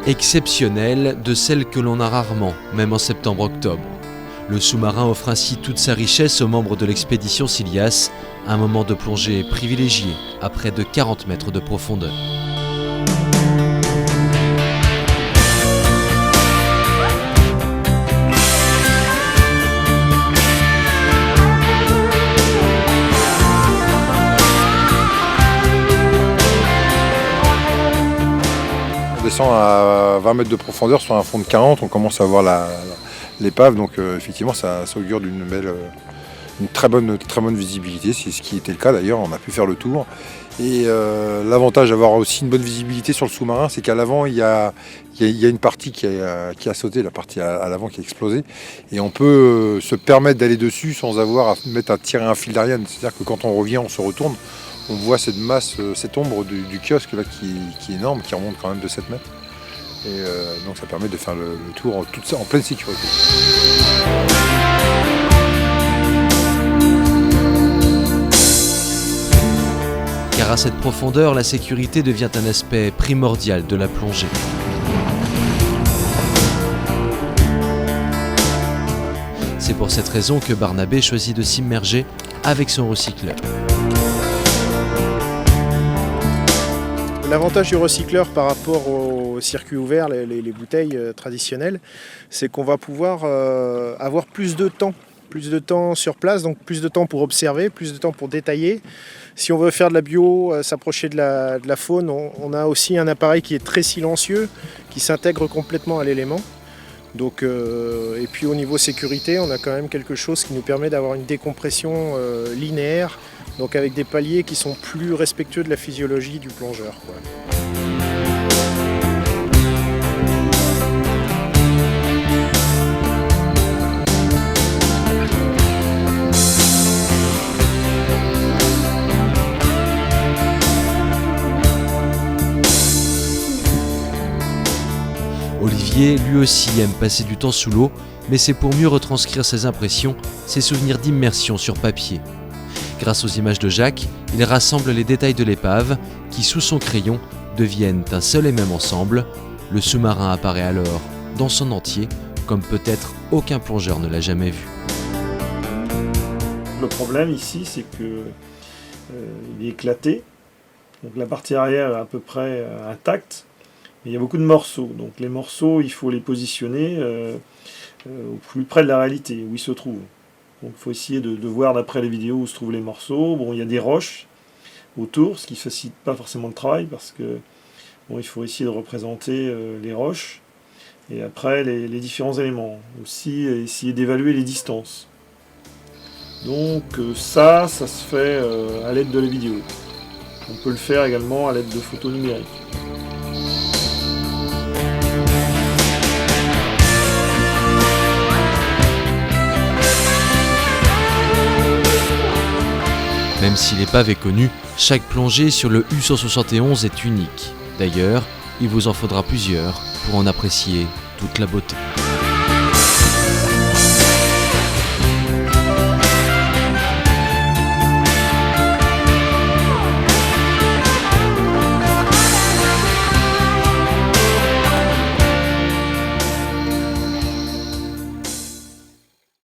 Exceptionnelle, de celle que l'on a rarement, même en septembre-octobre. Le sous-marin offre ainsi toute sa richesse aux membres de l'expédition Silias, un moment de plongée privilégié à près de 40 mètres de profondeur. On descend à 20 mètres de profondeur sur un fond de 40, on commence à voir l'épave, donc effectivement ça augure une très bonne visibilité, c'est ce qui était le cas d'ailleurs, on a pu faire le tour. Et l'avantage d'avoir aussi une bonne visibilité sur le sous-marin, c'est qu'à l'avant il y a une partie qui a sauté, la partie à l'avant qui a explosé, et on peut se permettre d'aller dessus sans avoir à tirer un fil d'Ariane, c'est-à-dire que quand on revient, on se retourne, on voit cette masse, cette ombre du kiosque là qui est énorme, qui remonte quand même de 7 mètres. Et donc ça permet de faire le tour en pleine sécurité. Car à cette profondeur, la sécurité devient un aspect primordial de la plongée. C'est pour cette raison que Barnabé choisit de s'immerger avec son recycleur. L'avantage du recycleur par rapport au circuit ouvert, les bouteilles traditionnelles, c'est qu'on va pouvoir avoir plus de temps sur place, donc plus de temps pour observer, plus de temps pour détailler. Si on veut faire de la bio, s'approcher de la faune, on a aussi un appareil qui est très silencieux, qui s'intègre complètement à l'élément. Donc, et puis au niveau sécurité, on a quand même quelque chose qui nous permet d'avoir une décompression linéaire, donc avec des paliers qui sont plus respectueux de la physiologie du plongeur, quoi. Olivier, lui aussi, aime passer du temps sous l'eau, mais c'est pour mieux retranscrire ses impressions, ses souvenirs d'immersion sur papier. Grâce aux images de Jacques, il rassemble les détails de l'épave qui, sous son crayon, deviennent un seul et même ensemble. Le sous-marin apparaît alors dans son entier, comme peut-être aucun plongeur ne l'a jamais vu. Le problème ici, c'est que il est éclaté. Donc la partie arrière est à peu près intacte, mais il y a beaucoup de morceaux. Donc les morceaux, il faut les positionner au plus près de la réalité, où ils se trouvent. Donc il faut essayer de voir d'après les vidéos où se trouvent les morceaux. Bon, il y a des roches autour, ce qui ne facilite pas forcément le travail, parce que bon, il faut essayer de représenter les roches, et après les différents éléments. Aussi essayer d'évaluer les distances. Donc ça se fait à l'aide de la vidéo. On peut le faire également à l'aide de photos numériques. Même si l'épave est connue, chaque plongée sur le U171 est unique. D'ailleurs, il vous en faudra plusieurs pour en apprécier toute la beauté.